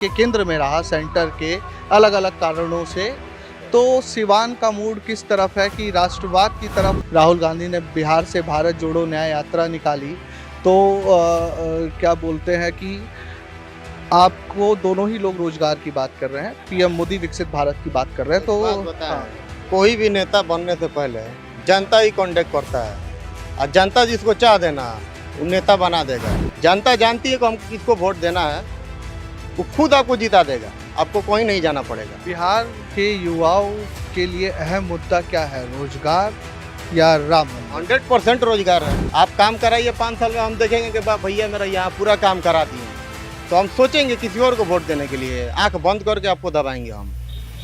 के केंद्र में रहा सेंटर के अलग अलग कारणों से। तो सिवान का मूड किस तरफ है कि राष्ट्रवाद की तरफ राहुल गांधी ने बिहार से भारत जोड़ो न्याय यात्रा निकाली। तो क्या बोलते हैं कि आपको दोनों ही लोग रोजगार की बात कर रहे हैं, पीएम मोदी विकसित भारत की बात कर रहे हैं। तो हाँ। कोई भी नेता बनने से पहले जनता ही कॉन्टेक्ट करता है और जनता जिसको चाह देना वो नेता बना देगा। जनता जानती है कि हम किसको वोट देना है, वो खुद आपको जिता देगा, आपको कहीं नहीं जाना पड़ेगा। बिहार के युवाओं के लिए अहम मुद्दा क्या है, रोजगार या राम मंदिर? 100% रोजगार है। आप काम कराइए 5 साल में, हम देखेंगे कि भैया मेरा यहाँ पूरा काम करा दिए, तो हम सोचेंगे किसी और को वोट देने के लिए। आंख बंद करके आपको दबाएंगे हम,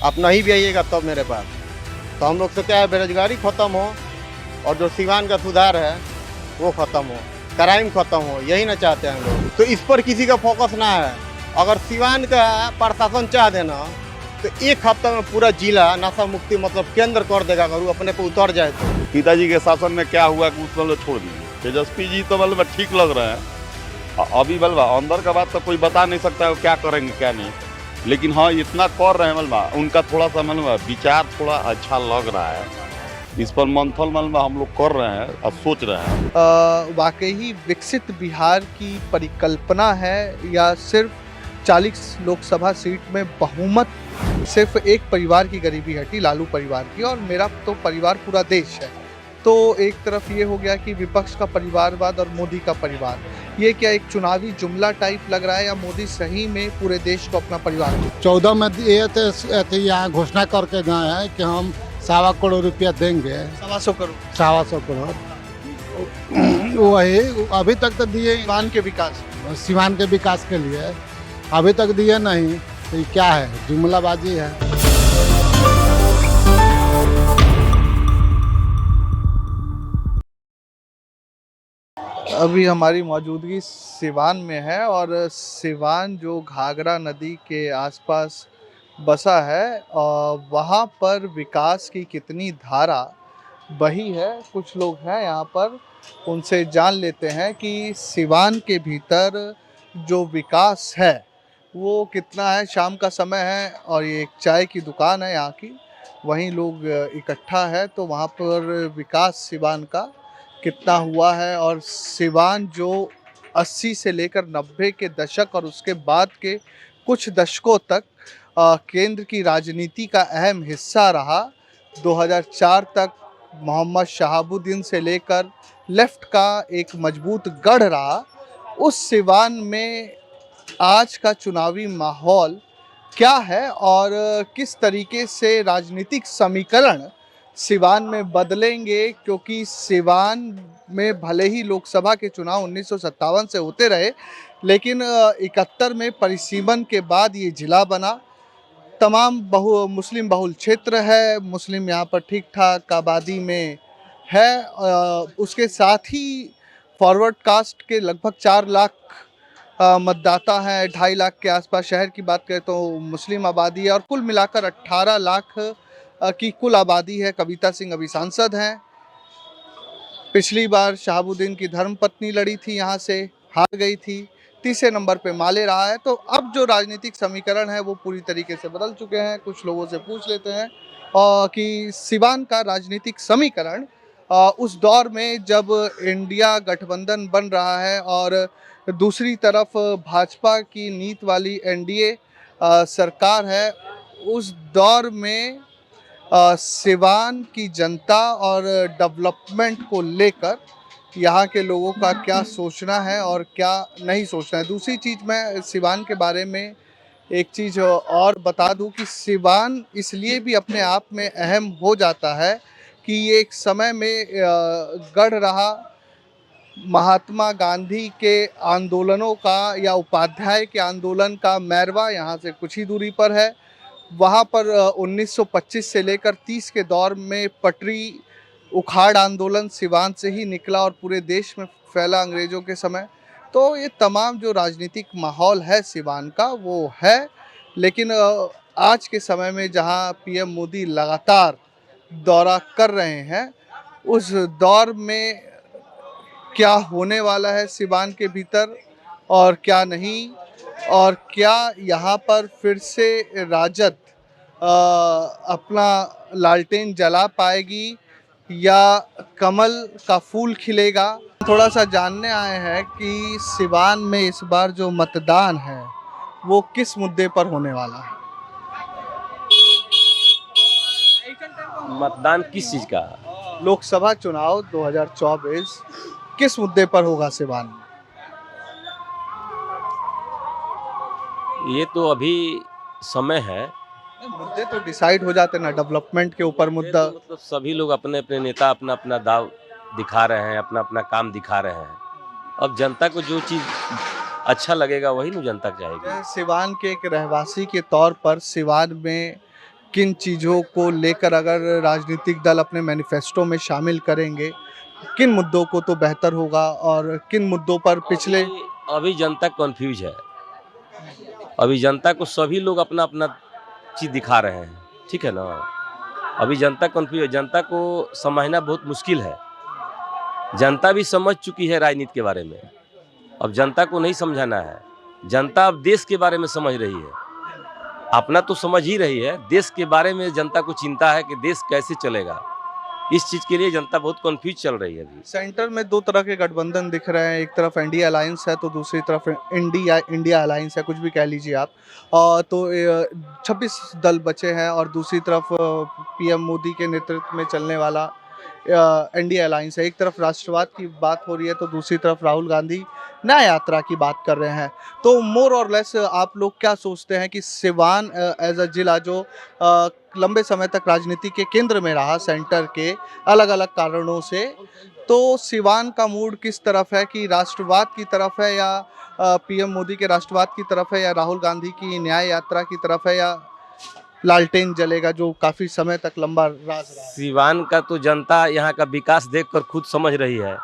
आप नहीं भी आइएगा तब मेरे पास। तो हम लोग से क्या है, बेरोजगारी खत्म हो और जो सिवान का सुधार है वो खत्म हो, क्राइम खत्म हो, यही ना चाहते हैं हम लोग। तो इस पर किसी का फोकस ना है। अगर सिवान का प्रशासन चाह देना तो 1 हफ्ते में पूरा जिला नशा मुक्ति मतलब केंद्र कर देगा, अगर वो अपने पे उतर जाए तो। पिताजी के शासन में क्या हुआ कि उस मतलब छोड़ दिए। तेजस्वी जी तो मतलब ठीक लग रहे हैं, अभी बलवा अंदर का बात तो कोई बता नहीं सकता है क्या करेंगे क्या नहीं, लेकिन हाँ इतना कर रहे हैं मलबा, उनका थोड़ा सा मलबा विचार थोड़ा अच्छा लग रहा है। इस पर मंथन मलबा हम लोग कर रहे हैं और सोच रहे हैं। वाकई ही विकसित बिहार की परिकल्पना है या सिर्फ 40 लोकसभा सीट में बहुमत सिर्फ एक परिवार की गरीबी हटी, लालू परिवार की, और मेरा तो परिवार पूरा देश है। तो एक तरफ ये हो गया कि विपक्ष का परिवारवाद और मोदी का परिवार, ये क्या एक चुनावी जुमला टाइप लग रहा है या मोदी सही में पूरे देश को अपना परिवार? 14 में ये थे यहाँ घोषणा करके गए हैं कि हम 1.25 करोड़ रुपया देंगे। 125 करोड़ 125 करोड़ वही अभी तक तो दिए, सिवान के विकास के लिए अभी तक दिए नहीं। तो क्या है, जुमलाबाजी है। अभी हमारी मौजूदगी सिवान में है और सिवान जो घाघरा नदी के आसपास बसा है और वहाँ पर विकास की कितनी धारा बही है। कुछ लोग हैं यहाँ पर, उनसे जान लेते हैं कि सिवान के भीतर जो विकास है वो कितना है। शाम का समय है और ये एक चाय की दुकान है यहाँ की, वहीं लोग इकट्ठा है। तो वहाँ पर विकास सिवान का कितना हुआ है और सिवान जो 80 से लेकर 90 के दशक और उसके बाद के कुछ दशकों तक केंद्र की राजनीति का अहम हिस्सा रहा। 2004 तक मोहम्मद शहाबुद्दीन से लेकर लेफ्ट का एक मजबूत गढ़ रहा। उस सिवान में आज का चुनावी माहौल क्या है और किस तरीके से राजनीतिक समीकरण सिवान में बदलेंगे, क्योंकि सिवान में भले ही लोकसभा के चुनाव 1957 से होते रहे, लेकिन 71 में परिसीमन के बाद ये जिला बना। तमाम मुस्लिम बहुल क्षेत्र है, मुस्लिम यहाँ पर ठीक ठाक आबादी में है। उसके साथ ही फॉरवर्ड कास्ट के लगभग 4 लाख मतदाता हैं, 2.5 लाख के आसपास शहर की बात करें तो मुस्लिम आबादी है और कुल मिलाकर 18 लाख की कुल आबादी है। कविता सिंह अभी सांसद हैं। पिछली बार शहाबुद्दीन की धर्मपत्नी लड़ी थी, यहाँ से हार गई थी। तीसरे नंबर पे माले रहा है। तो अब जो राजनीतिक समीकरण है वो पूरी तरीके से बदल चुके हैं। कुछ लोगों से पूछ लेते हैं कि सिवान का राजनीतिक समीकरण उस दौर में जब इंडिया गठबंधन बन रहा है और दूसरी तरफ भाजपा की नीत वाली एनडीए सरकार है, उस दौर में सिवान की जनता और डेवलपमेंट को लेकर यहाँ के लोगों का क्या सोचना है और क्या नहीं सोचना है। दूसरी चीज़, मैं सिवान के बारे में एक चीज़ और बता दूं कि सिवान इसलिए भी अपने आप में अहम हो जाता है कि ये एक समय में गढ़ रहा महात्मा गांधी के आंदोलनों का या उपाध्याय के आंदोलन का मैरवा यहाँ से कुछ ही दूरी पर है। वहाँ पर 1925 से लेकर 30 के दौर में पटरी उखाड़ आंदोलन सिवान से ही निकला और पूरे देश में फैला अंग्रेज़ों के समय। तो ये तमाम जो राजनीतिक माहौल है सिवान का वो है। लेकिन आज के समय में जहाँ पीएम मोदी लगातार दौरा कर रहे हैं, उस दौर में क्या होने वाला है सिवान के भीतर और क्या नहीं, और क्या यहाँ पर फिर से राजद अपना लालटेन जला पाएगी या कमल का फूल खिलेगा? थोड़ा सा जानने आए हैं कि सिवान में इस बार जो मतदान है वो किस मुद्दे पर होने वाला है। मतदान किस चीज का? लोकसभा चुनाव 2024 किस मुद्दे पर होगा सिवान में? ये तो अभी समय है। मुद्दे तो डिसाइड हो जाते ना, डेवलपमेंट के ऊपर मुद्दा। तो मतलब सभी लोग अपने अपने नेता अपना अपना दाव दिखा रहे हैं, अपना अपना काम दिखा रहे हैं। अब जनता को जो चीज अच्छा लगेगा वही ना जनता चाहेगी। सिवान के एक रहवासी के तौर पर सिवान में किन चीज़ों को लेकर अगर राजनीतिक दल अपने मैनिफेस्टो में शामिल करेंगे, किन मुद्दों को तो बेहतर होगा और किन मुद्दों पर पिछले अभी जनता कंफ्यूज है। अभी जनता को सभी लोग अपना अपना चीज दिखा रहे हैं, ठीक है ना। अभी जनता कंफ्यूज है, जनता को समझना बहुत मुश्किल है। जनता भी समझ चुकी है राजनीति के बारे में, अब जनता को नहीं समझाना है। जनता अब देश के बारे में समझ रही है, अपना तो समझ ही रही है, देश के बारे में जनता को चिंता है कि देश कैसे चलेगा। इस चीज के लिए जनता बहुत कंफ्यूज चल रही है। अभी सेंटर में दो तरह के गठबंधन दिख रहे हैं, एक तरफ एनडीए अलायंस है तो दूसरी तरफ इंडिया अलायंस है, कुछ भी कह लीजिए आप। तो 26 दल बचे हैं और दूसरी तरफ पीएम मोदी के नेतृत्व में चलने वाला एनडीए अलायंस है। एक तरफ राष्ट्रवाद की बात हो रही है तो दूसरी तरफ राहुल गांधी न्याय यात्रा की बात कर रहे हैं। तो मोर और लेस आप लोग क्या सोचते हैं कि सिवान एज अ जिला जो लंबे समय तक राजनीति के केंद्र में रहा सेंटर के अलग अलग कारणों से, तो सिवान का मूड किस तरफ है, कि राष्ट्रवाद की तरफ है या पीएम मोदी के राष्ट्रवाद की तरफ है, या राहुल गांधी की न्याय यात्रा की तरफ है, या लालटेन जलेगा जो काफी समय तक लंबा राज रहा है? सिवान का तो जनता यहाँ का विकास देखकर खुद समझ रही है।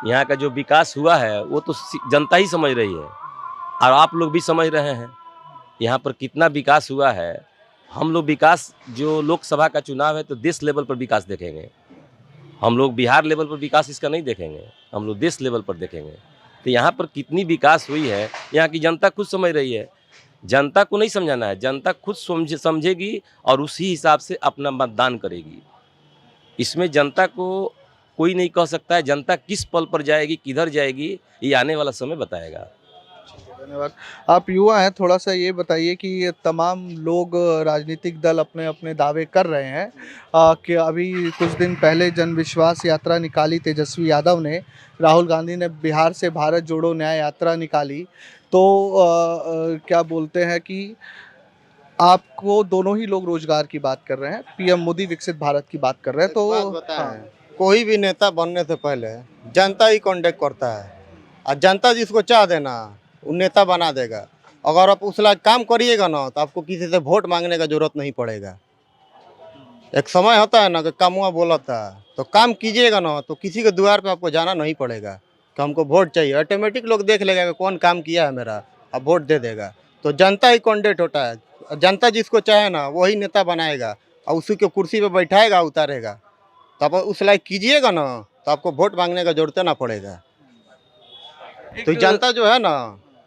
यहाँ का जो विकास हुआ है वो तो जनता ही समझ रही है और आप लोग भी समझ रहे हैं यहाँ पर कितना विकास हुआ है। हम लोग विकास, जो लोकसभा का चुनाव है तो देश लेवल पर विकास देखेंगे। हम लोग बिहार लेवल पर विकास इसका नहीं देखेंगे, हम लोग देश लेवल पर देखेंगे। तो यहाँ पर कितनी विकास हुई है यहाँ की जनता खुद समझ रही है। जनता को नहीं समझाना है, जनता खुद समझेगी और उसी हिसाब से अपना मतदान करेगी। इसमें जनता को कोई नहीं कह सकता है जनता किस पल पर जाएगी, किधर जाएगी, ये आने वाला समय बताएगा। धन्यवाद। आप युवा हैं, थोड़ा सा ये बताइए कि ये तमाम लोग राजनीतिक दल अपने अपने दावे कर रहे हैं कि अभी कुछ दिन पहले जन विश्वास यात्रा निकाली तेजस्वी यादव ने, राहुल गांधी ने बिहार से भारत जोड़ो न्याय यात्रा निकाली। तो क्या बोलते हैं कि आपको दोनों ही लोग रोजगार की बात कर रहे हैं, पीएम मोदी विकसित भारत की बात कर रहे हैं। तो हाँ। कोई भी नेता बनने से पहले जनता ही कॉन्टेक्ट करता है और जनता जिसको चाह देना वो नेता बना देगा। अगर आप उस लायक काम करिएगा ना तो आपको किसी से वोट मांगने का जरूरत नहीं पड़ेगा। एक समय होता है ना कि कामुआ बोलता है, तो काम कीजिएगा ना तो किसी के द्वार पे आपको जाना नहीं पड़ेगा कि हमको वोट चाहिए। ऑटोमेटिक लोग देख लेगा कि कौन काम किया है मेरा, अब वोट दे देगा। तो जनता ही कॉन्टेक्ट होता है, जनता जिसको चाहे ना वही नेता बनाएगा और उसी को कुर्सी पे बैठाएगा, उतारेगा। तो आप उस लायक कीजिएगा ना तो आपको वोट मांगने का जरूरत ना पड़ेगा। तो जनता जो है ना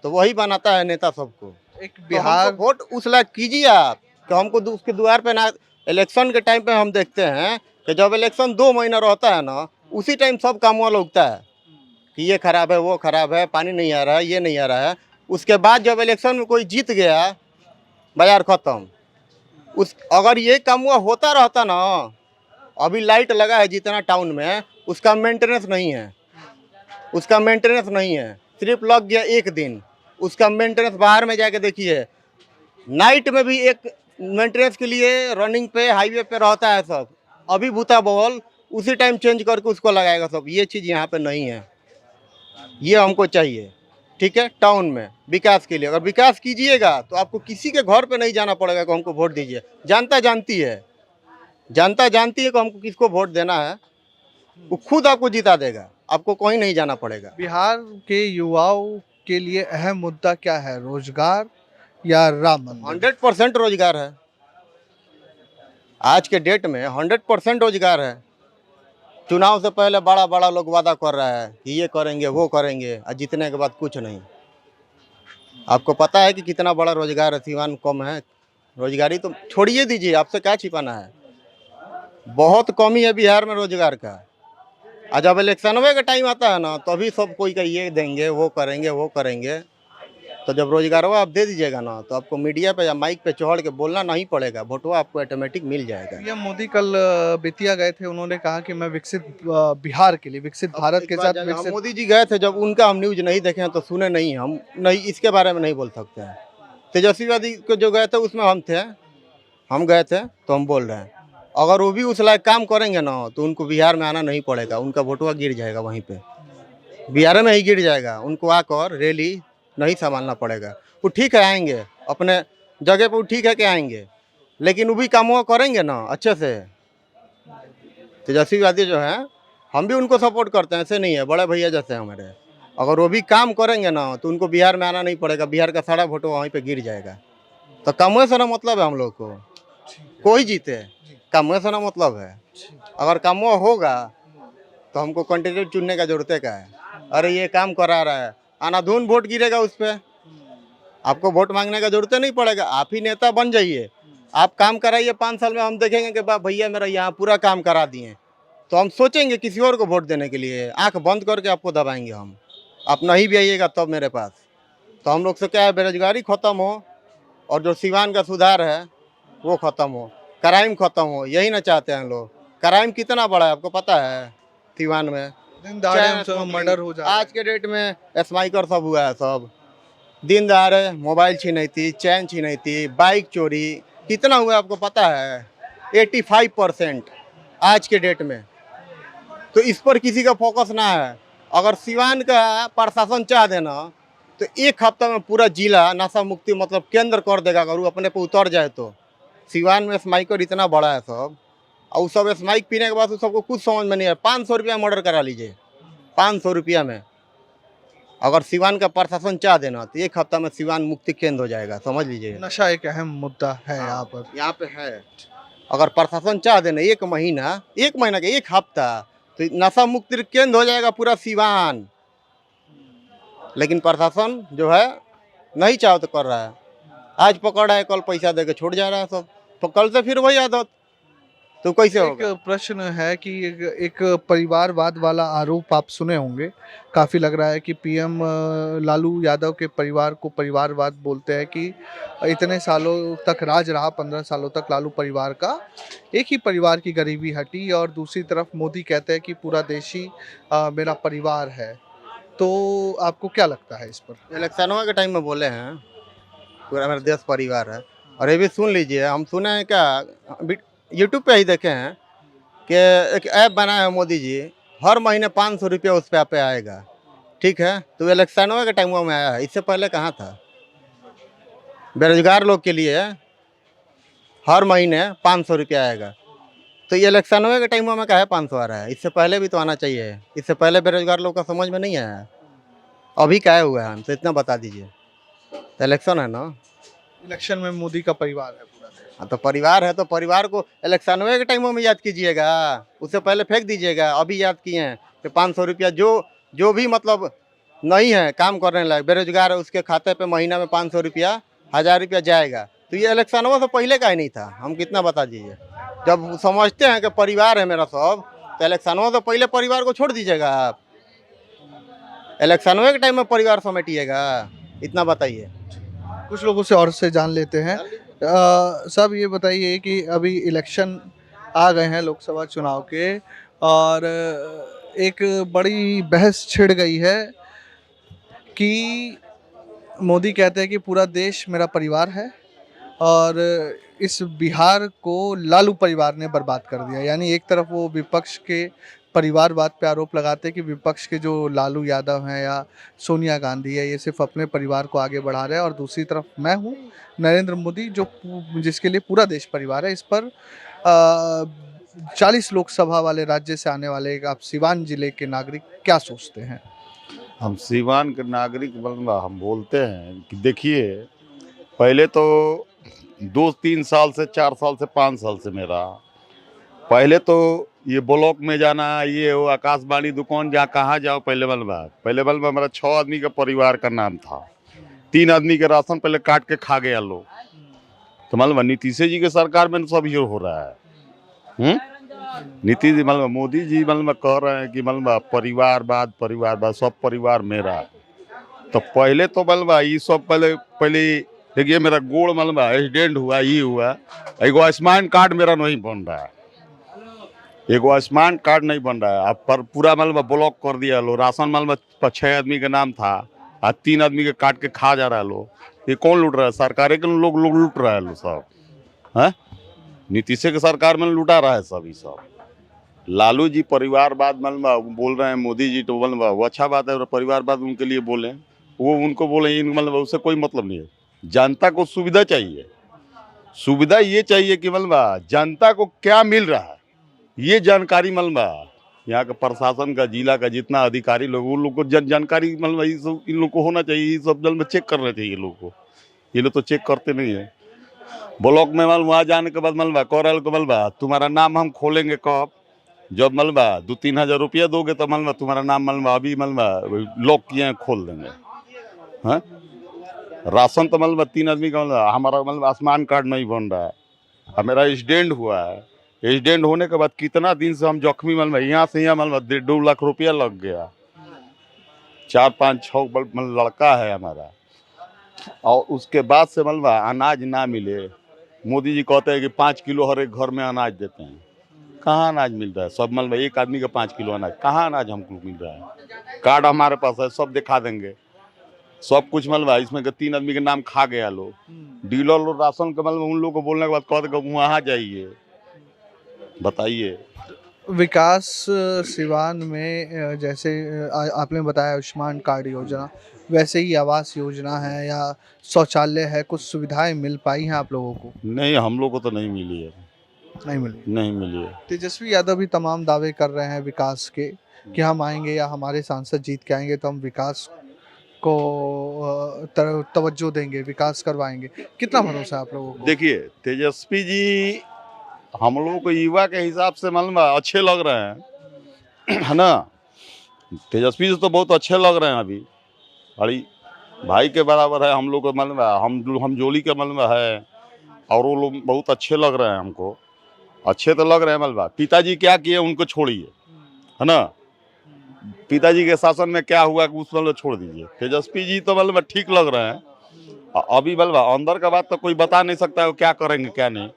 तो वही बनाता है नेता सबको। एक बिहार बिहार वोट उस लायक कीजिए आप कि हमको उसके द्वार पे ना। इलेक्शन के टाइम पे हम देखते हैं कि जब इलेक्शन 2 महीना रहता है ना, उसी टाइम सब काम वाला उगता है कि ये खराब है, वो खराब है, पानी नहीं आ रहा है, ये नहीं आ रहा है। उसके बाद जब इलेक्शन में कोई जीत गया, बाजार खत्म। अगर ये काम होता रहता ना, अभी लाइट लगा है जितना टाउन में, उसका मेंटेनेंस नहीं है, उसका मेंटेनेंस नहीं है। सिर्फ लग गया 1 दिन, उसका मेंटेनेंस बाहर में जाके देखिए। नाइट में भी एक मेंटेनेंस के लिए रनिंग पे हाईवे पे रहता है सब। अभी भूता बॉल उसी टाइम चेंज करके उसको लगाएगा सब। ये चीज़ यहाँ पे नहीं है, ये हमको चाहिए। ठीक है, टाउन में विकास के लिए अगर विकास कीजिएगा तो आपको किसी के घर पे नहीं जाना पड़ेगा कि हमको वोट दीजिए। जनता जानती है, जनता जानती है कि हमको किसको वोट देना है, वो खुद आपको जिता देगा, आपको कहीं नहीं जाना पड़ेगा। बिहार के युवाओं के लिए अहम मुद्दा क्या है, रोजगार या राम मंदिर? 100% रोजगार है। आज के डेट में 100% रोजगार है। चुनाव से पहले बड़ा बड़ा लोग वादा कर रहा है कि ये करेंगे, वो करेंगे, और जीतने के बाद कुछ नहीं। आपको पता है कि कितना बड़ा रोजगार है, सिवान कम है। रोजगारी तो छोड़िए दीजिए, आपसे क्या छिपाना है। बहुत कमी है बिहार में रोजगार का। और जब इलेक्शनवे का टाइम आता है ना, तो अभी सब कोई का ये देंगे, वो करेंगे, वो करेंगे। तो जब रोजगार आप दे दीजिएगा ना, तो आपको मीडिया पे या माइक पे चढ़ के बोलना नहीं पड़ेगा, वोटवा आपको ऑटोमेटिक मिल जाएगा। पीएम मोदी कल बेतिया गए थे, उन्होंने कहा कि मैं विकसित बिहार के लिए, विकसित भारत के साथ विकसित। मोदी जी गए थे, जब उनका हम न्यूज नहीं देखे हैं तो सुने नहीं, हम नहीं इसके बारे में नहीं बोल सकते हैं। तेजस्वी को जो गए थे उसमें हम थे, हम गए थे तो हम बोल रहे हैं। अगर वो भी उस लायक काम करेंगे ना, तो उनको बिहार में आना नहीं पड़ेगा, उनका वोटवा गिर जाएगा वहीं पे, बिहार में ही गिर जाएगा। उनको आकर रैली नहीं संभालना पड़ेगा। वो ठीक है, आएंगे अपने जगह पे, वो ठीक है कि आएंगे, लेकिन वो भी काम करेंगे ना अच्छे से। तेजस्वी जो है, हम भी उनको सपोर्ट करते हैं, ऐसे नहीं है, बड़े भैया जैसे हैं हमारे। अगर वो भी काम करेंगे ना, तो उनको बिहार में आना नहीं पड़ेगा, बिहार का सारा वोट वहीं पे गिर जाएगा। तो कामों से ना मतलब है हम लोग को, कोई जीते कामों से ना मतलब है। अगर कामों होगा तो हमको कैंडिडेट चुनने का जरूरत है क्या है। अरे ये काम करा रहा है, अनाधून वोट गिरेगा उस पर, आपको वोट मांगने का जरूरत नहीं पड़ेगा। आप ही नेता बन जाइए, आप काम कराइए, 5 साल में हम देखेंगे कि बा भैया मेरा यहाँ पूरा काम करा दिए, तो हम सोचेंगे किसी और को वोट देने के लिए। आंख बंद करके आपको दबाएंगे हम, आप नहीं भी आइएगा तब मेरे पास। तो हम लोग से क्या है, बेरोजगारी खत्म हो और जो सिवान का सुधार है वो खत्म हो, क्राइम खत्म हो, यही ना चाहते हैं लोग। क्राइम कितना बड़ा है आपको पता है सिवान में, दिन दहाड़े मर्डर हो जाए। आज के डेट में स्माइकर सब हुआ है, सब दिन दहाड़े मोबाइल छीनी थी, चैन छीनी थी, बाइक चोरी कितना हुआ आपको पता है, 85% आज के डेट में। तो इस पर किसी का फोकस ना है। अगर सिवान का प्रशासन चाह देना तो 1 हफ्ता में पूरा जिला नशा मुक्ति मतलब केंद्र कर देगा, अगर वो अपने पे उतर जाए तो। सिवान में स्माइकर इतना बड़ा है सब, और सब स्माइक पीने के बाद तो सबको कुछ समझ में नहीं है। 500 रुपया मर्डर करा लीजिए, 500 रुपया में। अगर सिवान का प्रशासन चाह देना तो 1 हफ्ता में सिवान मुक्ति केंद्र हो जाएगा, समझ लीजिए। नशा एक अहम मुद्दा है यहाँ पे है। अगर प्रशासन चाह देना 1 महीना का 1 हफ्ता, तो नशा मुक्ति केंद्र हो जाएगा पूरा सिवान। लेकिन प्रशासन जो है नहीं चाहो तो कर रहा है, आज पकड़ रहा है, कल पैसा दे के छूट जा रहा है सब, तो कल से फिर वही आदत, तो कैसे होगा। एक प्रश्न है कि एक परिवारवाद वाला आरोप आप सुने होंगे, काफ़ी लग रहा है कि पीएम लालू यादव के परिवार को परिवारवाद बोलते हैं कि इतने सालों तक राज रहा, 15 सालों तक लालू परिवार का, एक ही परिवार की गरीबी हटी, और दूसरी तरफ मोदी कहते हैं कि पूरा देश ही मेरा परिवार है। तो आपको क्या लगता है इस पर? इलेक्शनों के टाइम में बोले हैं पूरा मेरा देश परिवार है। और ये भी सुन लीजिए, हम सुने हैं क्या, यूट्यूब पे ही देखे हैं कि एक ऐप बनाया है मोदी जी, हर महीने 500 रुपया उस पर पे आएगा, ठीक है। तो इलेक्शनों के टाइम में आया है, इससे पहले कहाँ था। बेरोजगार लोग के लिए हर महीने 500 रुपया आएगा, तो ये इलेक्शनों के टाइम में कहा 500 आ रहा है, इससे पहले भी तो आना चाहिए। इससे पहले बेरोजगार लोग का समझ में नहीं आया, अभी क्या हुआ है हमसे इतना बता दीजिए। तो इलेक्शन है ना, इलेक्शन में मोदी का परिवार है पूरा देश। हाँ, तो परिवार है तो परिवार को इलेक्शनों के टाइम में याद कीजिएगा, उससे पहले फेंक दीजिएगा। अभी याद किए हैं कि 500 रुपया जो भी मतलब नहीं है काम करने लायक, बेरोजगार है, उसके खाते पे महीना में 500 रुपया, 1000 रुपया जाएगा। तो ये इलेक्शनों से पहले का ही नहीं था, हम कितना बता दीजिए। जब समझते हैं कि परिवार है मेरा सब, तो इलेक्शनों से पहले परिवार को छोड़ दीजिएगा आप, इलेक्शनों के टाइम में परिवार समेटिएगा, इतना बताइए। कुछ लोगों से और से जान लेते हैं। सब ये बताइए कि अभी इलेक्शन आ गए हैं लोकसभा चुनाव के, और एक बड़ी बहस छिड़ गई है कि मोदी कहते हैं कि पूरा देश मेरा परिवार है, और इस बिहार को लालू परिवार ने बर्बाद कर दिया। यानी एक तरफ वो विपक्ष के परिवारवाद पे आरोप लगाते हैं कि विपक्ष के जो लालू यादव हैं या सोनिया गांधी है, ये सिर्फ अपने परिवार को आगे बढ़ा रहे हैं, और दूसरी तरफ मैं हूँ नरेंद्र मोदी, जिसके लिए पूरा देश परिवार है। इस पर 40 लोकसभा वाले राज्य से आने वाले आप सिवान जिले के नागरिक क्या सोचते हैं? हम सिवान के नागरिक बनवा हम बोलते हैं कि देखिए, पहले तो 2-3 साल से 4 साल से 5 साल से मेरा, पहले तो ये ब्लॉक में जाना, ये वो आकाशवाणी दुकान जहाँ कहाँ जाओ, पहले बलवा हमारा 6 आदमी का परिवार का नाम था। 3 आदमी के राशन पहले काट के खा गया लोग। तो मतलब नीतीश जी के सरकार में सब ये हो रहा है। नीतीश जी मतलब मोदी जी मतलब कह रहे हैं कि मतलब परिवारवाद सब परिवार मेरा। तो पहले तो मतलब ये सब पहले देखिए मेरा गोड़ मतलब एक्सीडेंट हुआ, ये हुआ, एगो आयुष्मान कार्ड मेरा नहीं बन रहा है, एगो आयुष्मान कार्ड नहीं बन रहा है। अब पर पूरा मतलब ब्लॉक कर दिया लो। राशन मतलब 6 आदमी का नाम था, आज 3 आदमी के काट के खा जा रहा है लो। ये कौन लूट रहा है? सरकार के लोग लूट रहा है लो सब। है नीतीश के सरकार में लूटा रहा है सब। ये सब लालू जी परिवारवाद मतलब बोल रहे हैं, मोदी जी तो मतलब वो अच्छा बात है, परिवारवाद उनके लिए बोले, वो उनको बोले, मतलब उससे कोई मतलब नहीं है। जनता को सुविधा चाहिए, सुविधा ये चाहिए कि मतलब जनता को क्या मिल रहा है ये जानकारी मतलब यहाँ का प्रशासन का, जिला का जितना अधिकारी लोग, उन लोग को जानकारी मतलब इन लोग को होना चाहिए। ये सब जल्द में चेक करना चाहिए लोग को। ये लोग तो चेक करते नहीं है। ब्लॉक में मतलब वहाँ जाने के बाद मतलब कह को मतलब तुम्हारा नाम हम खोलेंगे कब, जब मतलब 2-3 हज़ार रुपया दोगे तो मतलब तुम्हारा नाम मतलब अभी मतलब लॉक किए खोल देंगे। हाँ राशन तो मतलब 3 आदमी का मतलब हमारा मतलब आयुष्मान कार्ड नहीं बन रहा है। मेरा एक्सीडेंट हुआ है, एक्सीडेंट होने के बाद कितना दिन से हम जख्मी मतलब यहाँ से यहाँ मतलब 1.5 लाख रुपया लग गया। 4-5-6 मतलब लड़का है हमारा, और उसके बाद से मतलब अनाज ना मिले। मोदी जी कहते हैं कि 5 किलो हर एक घर में अनाज देते हैं। कहाँ अनाज मिल रहा है? सब मतलब एक आदमी का 5 किलो अनाज, कहाँ अनाज हमको मिल रहा है? कार्ड हमारे पास है, सब दिखा देंगे सब कुछ। मतलब इसमें 3 आदमी के नाम खा गया लोग। डीलर लोग राशन का मतलब उन लोग को बोलने के बाद कहते कि वहाँ जाइए। बताइए विकास सिवान में जैसे आपने बताया आयुष्मान कार्ड योजना, वैसे ही आवास योजना है या शौचालय है, कुछ सुविधाएं मिल पाई हैं आप लोगों को? नहीं, हम लोग को तो नहीं मिली है, नहीं मिली। नहीं मिली है। तेजस्वी यादव भी तमाम दावे कर रहे हैं विकास के कि हम आएंगे या हमारे सांसद जीत के आएंगे तो हम विकास को तवज्जो देंगे, विकास करवाएंगे। कितना भरोसा है आप लोगों को? देखिए तेजस्वी जी हम लोगों को युवा के हिसाब से मतलब अच्छे लग रहे हैं, है ना। तेजस्वी जी तो बहुत अच्छे लग रहे हैं अभी, अरे भाई के बराबर है हम लोग को मतलब हम जोली के मतलब है, और वो लोग बहुत अच्छे लग रहे हैं हमको, अच्छे तो लग रहे हैं। मतलब पिताजी क्या किए उनको छोड़िए, है ना। पिताजी के शासन में क्या हुआ उस मतलब छोड़ दीजिए। तेजस्वी जी तो मतलब ठीक लग रहे हैं अभी। मतलब अंदर का बात तो कोई बता नहीं सकता है वो क्या करेंगे क्या नहीं,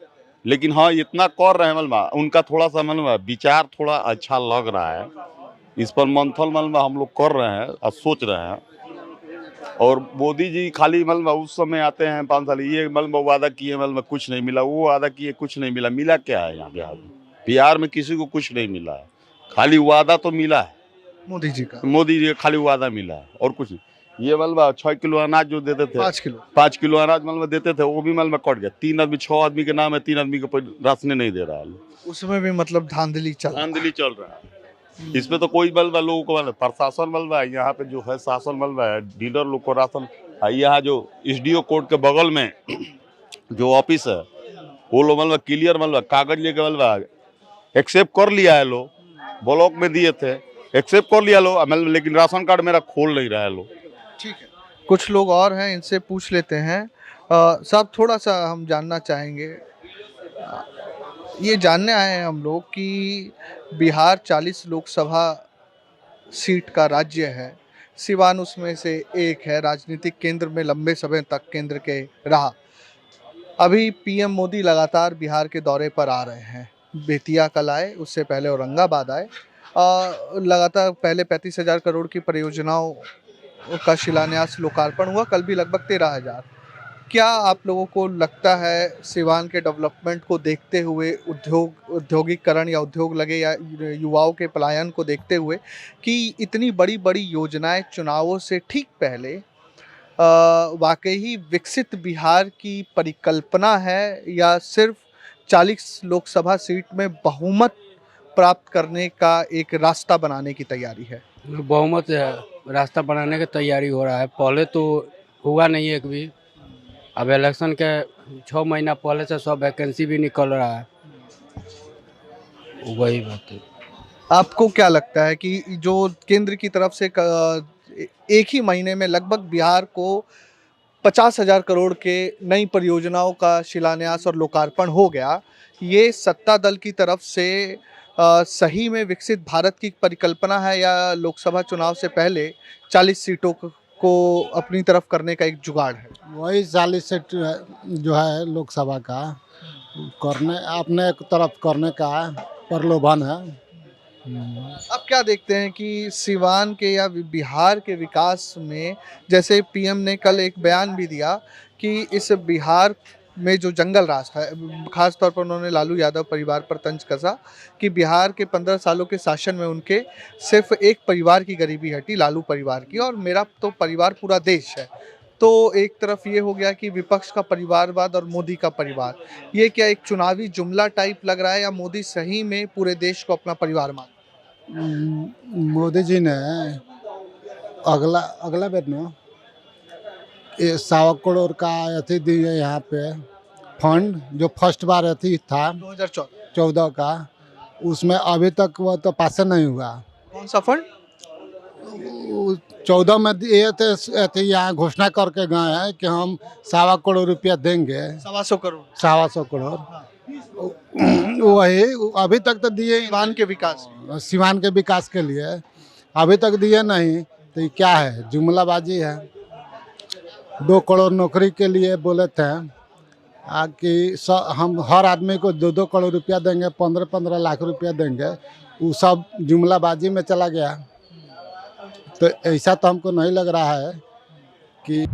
लेकिन हाँ इतना कर रहे हैं। मतलब उनका थोड़ा सा मतलब विचार थोड़ा अच्छा लग रहा है। इस पर मंथन मतलब हम लोग कर रहे हैं और सोच रहे हैं। और मोदी जी खाली मतलब उस समय आते हैं 5 साल, ये मतलब वादा किए मतलब कुछ नहीं मिला, वो वादा किए कुछ नहीं मिला। मिला क्या है यहाँ बिहार में? बिहार में किसी को कुछ नहीं मिला है, खाली वादा तो मिला है मोदी जी का। मोदी जी का खाली वादा मिला है और कुछ नहीं। ये मतलब 6 किलो अनाज जो देते थे, 5 किलो अनाज मतलब देते थे, वो भी मतलब कट गया। 6 आदमी के नाम है, 3 आदमी को राशन नहीं दे रहा है। उसमें भी मतलब धांधली चल रहा है। इसमें तो कोई बल्बा लोगों को मतलब प्रशासन बल्बा है यहाँ पे जो है, शासन बल्बा है, डीलर लोग को राशन। यहाँ जो SDO कोर्ट के बगल में जो ऑफिस है वो लोग मतलब क्लियर मतलब कागज लेके मतलब एक्सेप्ट कर लिया है लोग, ब्लॉक में दिए थे, एक्सेप्ट कर लिया लोग मतलब, लेकिन राशन कार्ड मेरा खोल नहीं रहा है लोग। ठीक है, कुछ लोग और हैं, इनसे पूछ लेते हैं। साहब थोड़ा सा हम जानना चाहेंगे, ये जानने आए हैं हम लोग कि बिहार 40 लोकसभा सीट का राज्य है, सिवान उसमें से एक है। राजनीतिक केंद्र में लंबे समय तक केंद्र के रहा। अभी PM मोदी लगातार बिहार के दौरे पर आ रहे हैं। बेतिया कल आए, उससे पहले औरंगाबाद आए। लगातार पहले 35,000 करोड़ की परियोजनाओं का शिलान्यास लोकार्पण हुआ, कल भी लगभग 13,000। क्या आप लोगों को लगता है सिवान के डेवलपमेंट को देखते हुए, औद्योगिकरण या उद्योग लगे या युवाओं के पलायन को देखते हुए, कि इतनी बड़ी बड़ी योजनाएं चुनावों से ठीक पहले वाकई ही विकसित बिहार की परिकल्पना है या सिर्फ 40 लोकसभा सीट में बहुमत प्राप्त करने का एक रास्ता बनाने की तैयारी है? बहुमत रास्ता बनाने की तैयारी हो रहा है, पहले तो हुआ नहीं एक भी। अब इलेक्शन के 6 महीना पहले से सब वैकेंसी भी निकल रहा है, वही बात है। आपको क्या लगता है कि जो केंद्र की तरफ से एक ही महीने में लगभग बिहार को 50,000 करोड़ के नई परियोजनाओं का शिलान्यास और लोकार्पण हो गया। ये सत्ता दल की तरफ से सही में विकसित भारत की परिकल्पना है या लोकसभा चुनाव से पहले 40 सीटों को अपनी तरफ करने का एक जुगाड़ है? वही 40 सीट जो है लोकसभा का करने अपने तरफ करने का प्रलोभन है। आप क्या देखते हैं कि सिवान के या बिहार के विकास में, जैसे पीएम ने कल एक बयान भी दिया कि इस बिहार में जो जंगल राज है, खास तौर पर उन्होंने लालू यादव परिवार पर तंज कसा कि बिहार के 15 सालों के शासन में उनके सिर्फ एक परिवार की गरीबी हटी, लालू परिवार की, और मेरा तो परिवार पूरा देश है। तो एक तरफ ये हो गया कि विपक्ष का परिवारवाद और मोदी का परिवार, ये क्या एक चुनावी जुमला टाइप लग रहा है या मोदी सही में पूरे देश को अपना परिवार मान? मोदी जी ने अगला बेर ना 100 करोड़ का अथी दिए यहाँ पे फंड, जो फर्स्ट बार अथी था 2014 का, उसमें अभी तक वो तो पास नहीं हुआ। कौन सा फंड? 14 में दिए थे, अथी यहाँ घोषणा करके गए हैं कि हम 1.25 करोड़ रुपया देंगे। 125 करोड़ 125 करोड़ वही अभी तक तो दिए सिवान के विकास, सिवान के विकास के लिए अभी तक दिए नहीं, तो ये क्या है? जुमलाबाजी है। 2 करोड़ नौकरी के लिए बोले थे कि हम हर आदमी को 2-2 करोड़ रुपया देंगे, 15-15 लाख रुपया देंगे, वो सब जुमलाबाजी में चला गया। तो ऐसा तो हमको नहीं लग रहा है कि